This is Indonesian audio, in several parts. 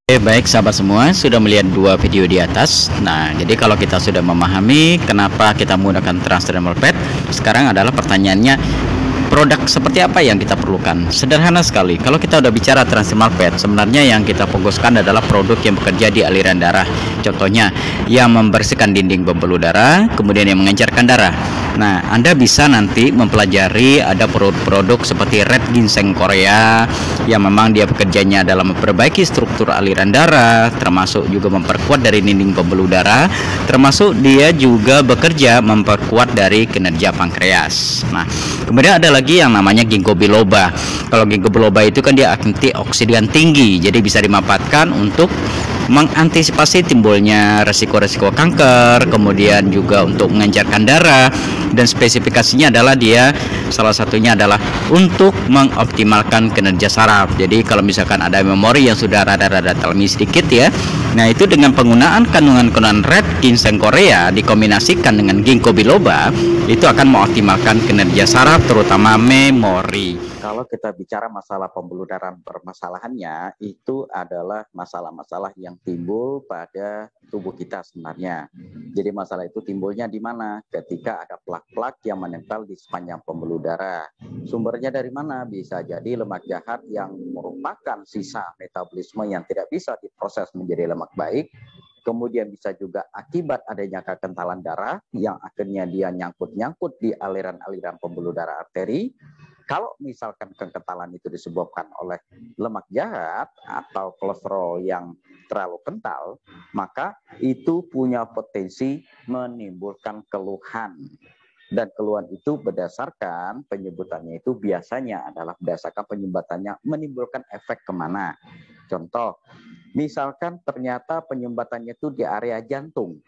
Oke, baik sahabat semua, sudah melihat dua video di atas. Nah, jadi kalau kita sudah memahami kenapa kita menggunakan transdermal pad, sekarang adalah pertanyaannya, produk seperti apa yang kita perlukan? Sederhana sekali. Kalau kita udah bicara transdermal pad, sebenarnya yang kita fokuskan adalah produk yang bekerja di aliran darah. Contohnya, yang membersihkan dinding pembuluh darah, kemudian yang mengencerkan darah. Nah, Anda bisa nanti mempelajari ada produk-produk seperti Red Ginseng Korea yang memang dia bekerjanya dalam memperbaiki struktur aliran darah, termasuk juga memperkuat dari dinding pembuluh darah, termasuk dia juga bekerja memperkuat dari kinerja pankreas. Nah, kemudian ada lagi yang namanya ginkgo biloba. Kalau ginkgo biloba itu kan dia antioksidan tinggi, jadi bisa dimanfaatkan untuk mengantisipasi timbulnya resiko-resiko kanker, kemudian juga untuk mengencerkan darah, dan spesifikasinya adalah dia salah satunya adalah untuk mengoptimalkan kinerja saraf. Jadi kalau misalkan ada memori yang sudah rada-rada telmi sedikit ya, nah itu dengan penggunaan kandungan-kandungan Red Ginseng Korea dikombinasikan dengan ginkgo biloba, itu akan mengoptimalkan kinerja saraf terutama memori. Kalau kita bicara masalah pembuluh darah, permasalahannya itu adalah masalah-masalah yang timbul pada tubuh kita sebenarnya. Jadi masalah itu timbulnya di mana? Ketika ada plak-plak yang menempel di sepanjang pembuluh darah. Sumbernya dari mana? Bisa jadi lemak jahat yang merupakan sisa metabolisme yang tidak bisa diproses menjadi lemak baik. Kemudian bisa juga akibat adanya kekentalan darah yang akhirnya dia nyangkut-nyangkut di aliran-aliran pembuluh darah arteri. Kalau misalkan kekentalan itu disebabkan oleh lemak jahat atau kolesterol yang terlalu kental, maka itu punya potensi menimbulkan keluhan. Dan keluhan itu berdasarkan penyebutannya itu biasanya adalah berdasarkan penyumbatannya menimbulkan efek kemana. Contoh, misalkan ternyata penyumbatannya itu di area jantung,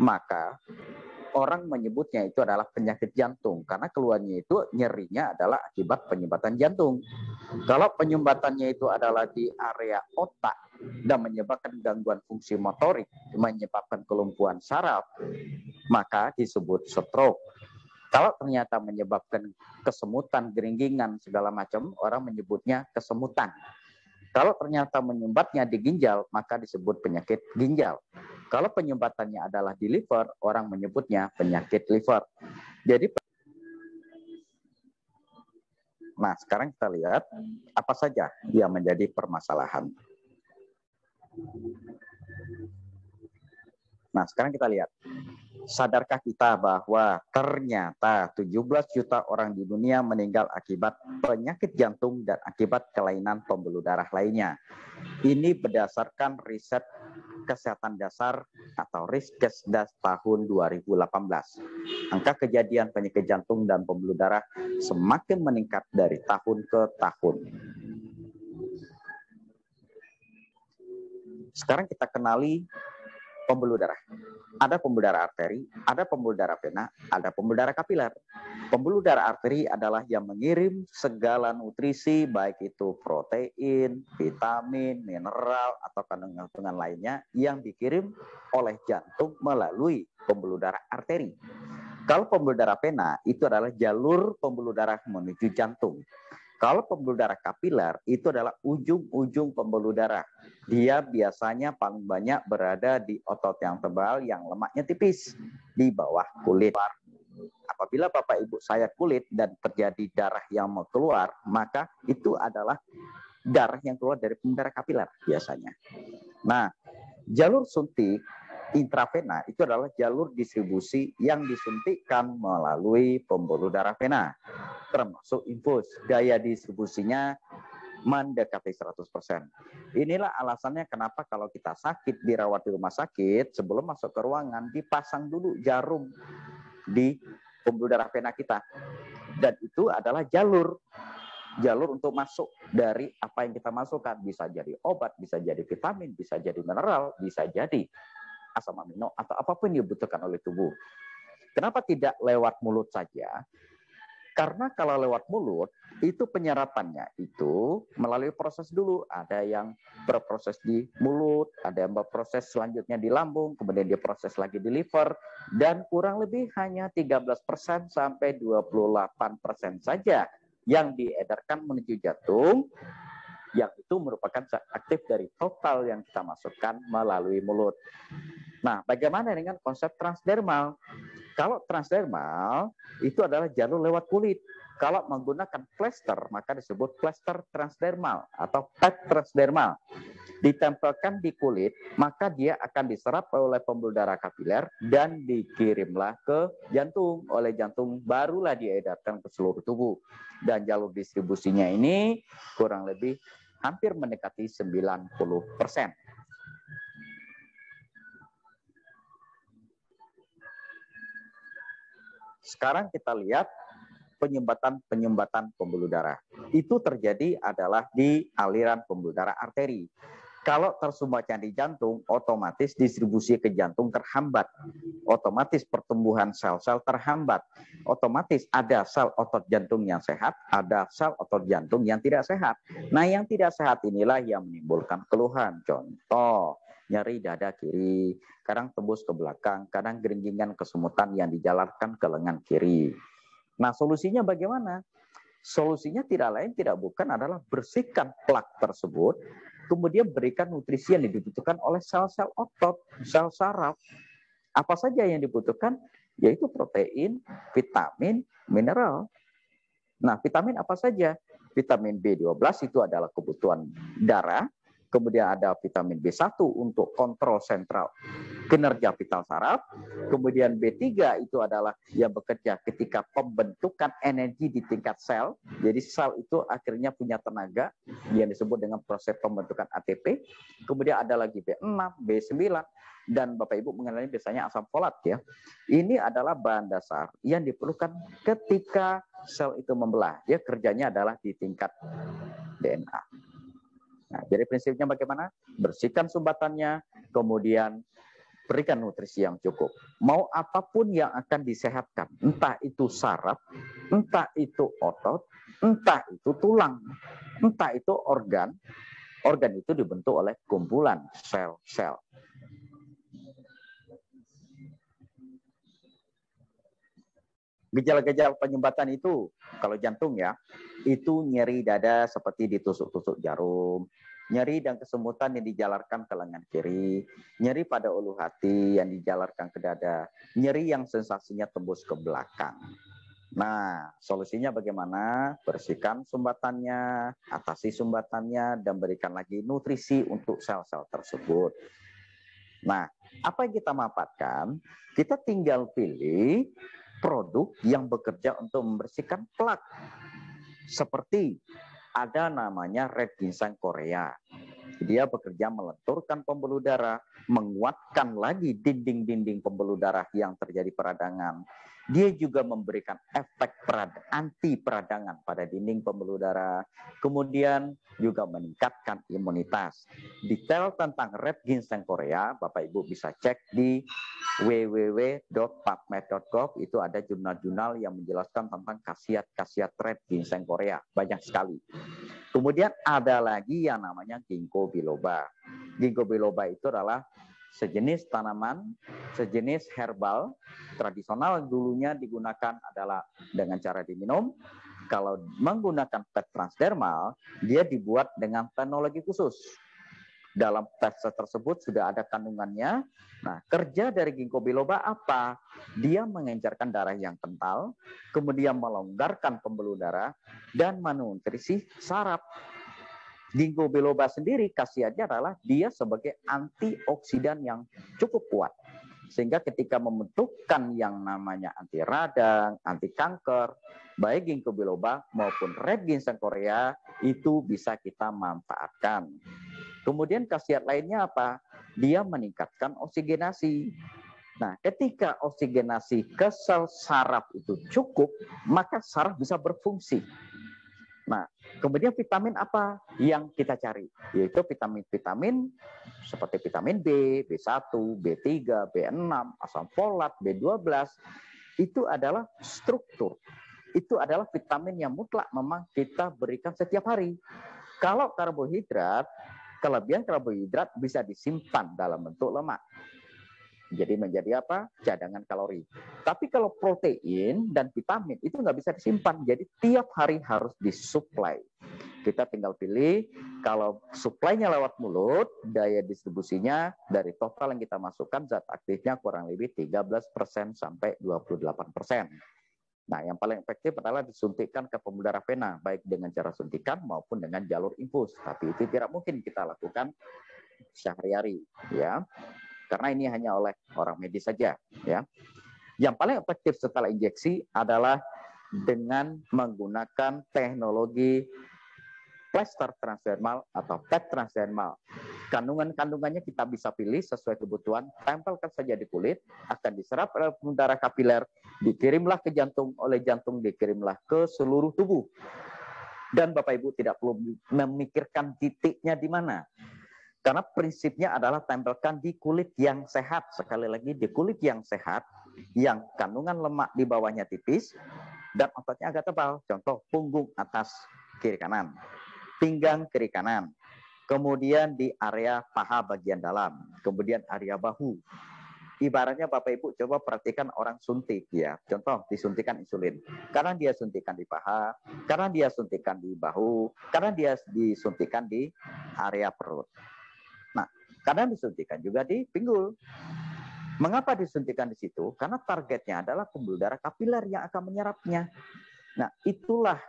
maka orang menyebutnya itu adalah penyakit jantung karena keluhannya itu nyerinya adalah akibat penyumbatan jantung. Kalau penyumbatannya itu adalah di area otak dan menyebabkan gangguan fungsi motorik, menyebabkan kelumpuhan saraf, maka disebut stroke. Kalau ternyata menyebabkan kesemutan, geringgingan, segala macam, orang menyebutnya kesemutan. Kalau ternyata menyumbatnya di ginjal, maka disebut penyakit ginjal. Kalau penyumbatannya adalah di liver, orang menyebutnya penyakit liver. Jadi, nah sekarang kita lihat apa saja yang menjadi permasalahan. Nah sekarang kita lihat, sadarkah kita bahwa ternyata 17 juta orang di dunia meninggal akibat penyakit jantung dan akibat kelainan pembuluh darah lainnya. Ini berdasarkan riset kesehatan dasar atau Riskesdas tahun 2018. Angka kejadian penyakit jantung dan pembuluh darah semakin meningkat dari tahun ke tahun. Sekarang kita kenali pembuluh darah. Ada pembuluh darah arteri, ada pembuluh darah vena, ada pembuluh darah kapiler. Pembuluh darah arteri adalah yang mengirim segala nutrisi, baik itu protein, vitamin, mineral, atau kandungan-kandungan lainnya yang dikirim oleh jantung melalui pembuluh darah arteri. Kalau pembuluh darah vena, itu adalah jalur pembuluh darah menuju jantung. Kalau pembuluh darah kapiler itu adalah ujung-ujung pembuluh darah. Dia biasanya paling banyak berada di otot yang tebal yang lemaknya tipis di bawah kulit. Apabila Bapak Ibu sayat kulit dan terjadi darah yang mau keluar, maka itu adalah darah yang keluar dari pembuluh darah kapiler biasanya. Nah, jalur suntik intravena itu adalah jalur distribusi yang disuntikkan melalui pembuluh darah vena, termasuk infus. Daya distribusinya mendekati 100%. Inilah alasannya kenapa kalau kita sakit dirawat di rumah sakit, sebelum masuk ke ruangan dipasang dulu jarum di pembuluh darah vena kita. Dan itu adalah jalur untuk masuk dari apa yang kita masukkan. Bisa jadi obat, bisa jadi vitamin, bisa jadi mineral, bisa jadi asam amino atau apapun yang dibutuhkan oleh tubuh. Kenapa tidak lewat mulut saja? Karena kalau lewat mulut, itu penyerapannya itu melalui proses dulu. Ada yang berproses di mulut, ada yang berproses selanjutnya di lambung, kemudian diproses lagi di liver, dan kurang lebih hanya 13% sampai 28% saja yang diedarkan menuju jantung yang itu merupakan zat aktif dari total yang kita masukkan melalui mulut. Nah, bagaimana dengan konsep transdermal? Kalau transdermal itu adalah jalur lewat kulit. Kalau menggunakan plester, maka disebut plester transdermal atau pad transdermal. Ditempelkan di kulit, maka dia akan diserap oleh pembuluh darah kapiler dan dikirimlah ke jantung. Oleh jantung barulah diedarkan ke seluruh tubuh. Dan jalur distribusinya ini kurang lebih hampir mendekati 90%. Sekarang kita lihat penyumbatan pembuluh darah. Itu terjadi adalah di aliran pembuluh darah arteri. Kalau tersumbatnya di jantung, otomatis distribusi ke jantung terhambat. Otomatis pertumbuhan sel-sel terhambat. Otomatis ada sel otot jantung yang sehat, ada sel otot jantung yang tidak sehat. Nah, yang tidak sehat inilah yang menimbulkan keluhan. Contoh, nyeri dada kiri, kadang tembus ke belakang, kadang geringgingan kesemutan yang dijalarkan ke lengan kiri. Nah, solusinya bagaimana? Solusinya tidak lain tidak bukan adalah bersihkan plak tersebut, kemudian berikan nutrisi yang dibutuhkan oleh sel-sel otot, sel saraf. Apa saja yang dibutuhkan? Yaitu protein, vitamin, mineral. Nah, vitamin apa saja? Vitamin B12 itu adalah kebutuhan darah. Kemudian ada vitamin B1 untuk kontrol sentral kinerja vital saraf. Kemudian B3 itu adalah yang bekerja ketika pembentukan energi di tingkat sel. Jadi sel itu akhirnya punya tenaga yang disebut dengan proses pembentukan ATP. Kemudian ada lagi B6, B9, dan Bapak Ibu mengenali biasanya asam folat ya. Ini adalah bahan dasar yang diperlukan ketika sel itu membelah. Dia kerjanya adalah di tingkat DNA. Nah, jadi prinsipnya bagaimana? Bersihkan sumbatannya, kemudian berikan nutrisi yang cukup. Mau apapun yang akan disehatkan, entah itu saraf, entah itu otot, entah itu tulang, entah itu organ itu dibentuk oleh kumpulan sel-sel. Gejala-gejala penyumbatan itu, kalau jantung ya, itu nyeri dada seperti ditusuk-tusuk jarum, nyeri dan kesemutan yang dijalarkan ke lengan kiri, nyeri pada ulu hati yang dijalarkan ke dada, nyeri yang sensasinya tembus ke belakang. Nah, solusinya bagaimana? Bersihkan sumbatannya, atasi sumbatannya, dan berikan lagi nutrisi untuk sel-sel tersebut. Nah, apa yang kita manfaatkan? Kita tinggal pilih produk yang bekerja untuk membersihkan plak. Seperti ada namanya Red Ginseng Korea. Dia bekerja melenturkan pembuluh darah, menguatkan lagi dinding-dinding pembuluh darah yang terjadi peradangan. Dia juga memberikan efek anti peradangan pada dinding pembuluh darah. Kemudian juga meningkatkan imunitas. Detail tentang Red Ginseng Korea, Bapak Ibu bisa cek di www.pubmed.gov. Itu ada jurnal-jurnal yang menjelaskan tentang khasiat-khasiat Red Ginseng Korea. Banyak sekali. Kemudian ada lagi yang namanya ginkgo biloba. Ginkgo biloba itu adalah sejenis tanaman, sejenis herbal tradisional. Dulunya digunakan adalah dengan cara diminum. Kalau menggunakan pad transdermal, dia dibuat dengan teknologi khusus. Dalam pad tersebut sudah ada kandungannya. Nah, kerja dari ginkgo biloba apa? Dia mengencerkan darah yang kental, kemudian melonggarkan pembuluh darah, dan menutrisi saraf. Ginkgo biloba sendiri khasiatnya adalah dia sebagai antioksidan yang cukup kuat. Sehingga ketika membentukkan yang namanya anti radang, anti kanker, baik ginkgo biloba maupun Red Ginseng Korea itu bisa kita manfaatkan. Kemudian khasiat lainnya apa? Dia meningkatkan oksigenasi. Nah, ketika oksigenasi ke sel saraf itu cukup, maka saraf bisa berfungsi. Nah, kemudian vitamin apa yang kita cari? Yaitu vitamin-vitamin seperti vitamin B, B1, B3, B6, asam folat, B12. Itu adalah struktur. Itu adalah vitamin yang mutlak memang kita berikan setiap hari. Kalau karbohidrat, kelebihan karbohidrat bisa disimpan dalam bentuk lemak. Jadi menjadi apa? Cadangan kalori. Tapi kalau protein dan vitamin itu nggak bisa disimpan. Jadi tiap hari harus disuplai. Kita tinggal pilih, kalau suplainya lewat mulut, daya distribusinya dari total yang kita masukkan, zat aktifnya kurang lebih 13% sampai 28%. Nah, yang paling efektif adalah disuntikkan ke pembuluh darah vena, baik dengan cara suntikan maupun dengan jalur infus. Tapi itu tidak mungkin kita lakukan sehari-hari, ya, karena ini hanya oleh orang medis saja, ya. Yang paling efektif setelah injeksi adalah dengan menggunakan teknologi plaster transdermal atau PET transdermal. Kandungannya kita bisa pilih sesuai kebutuhan, tempelkan saja di kulit, akan diserap oleh pembuluh darah kapiler, dikirimlah ke jantung, oleh jantung dikirimlah ke seluruh tubuh. Dan Bapak Ibu tidak perlu memikirkan titiknya di mana. Karena prinsipnya adalah tempelkan di kulit yang sehat. Sekali lagi, di kulit yang sehat, yang kandungan lemak di bawahnya tipis, dan ototnya agak tebal. Contoh, punggung atas kiri kanan, pinggang kiri kanan, kemudian di area paha bagian dalam, kemudian area bahu. Ibaratnya Bapak Ibu coba perhatikan orang suntik, ya. Contoh, disuntikan insulin. Karena dia suntikan di paha, karena dia suntikan di bahu, karena dia disuntikan di area perut. Nah, kadang disuntikan juga di pinggul. Mengapa disuntikan di situ? Karena targetnya adalah pembuluh darah kapiler yang akan menyerapnya. Nah, itulah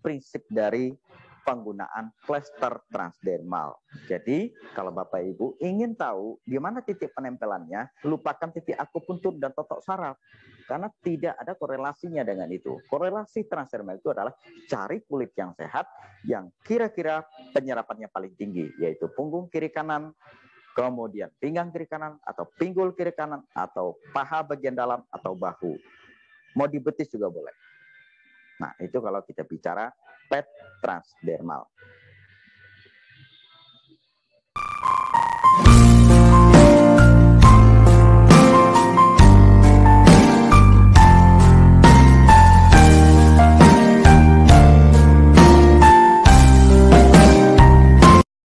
prinsip dari penggunaan plaster transdermal. Jadi, kalau Bapak Ibu ingin tahu di mana titik penempelannya, lupakan titik akupuntur dan totok saraf. Karena tidak ada korelasinya dengan itu. Korelasi transdermal itu adalah cari kulit yang sehat, yang kira-kira penyerapannya paling tinggi, yaitu punggung kiri kanan, kemudian pinggang kiri kanan, atau pinggul kiri kanan, atau paha bagian dalam, atau bahu. Mau di betis juga boleh. Nah, itu kalau kita bicara PET transdermal.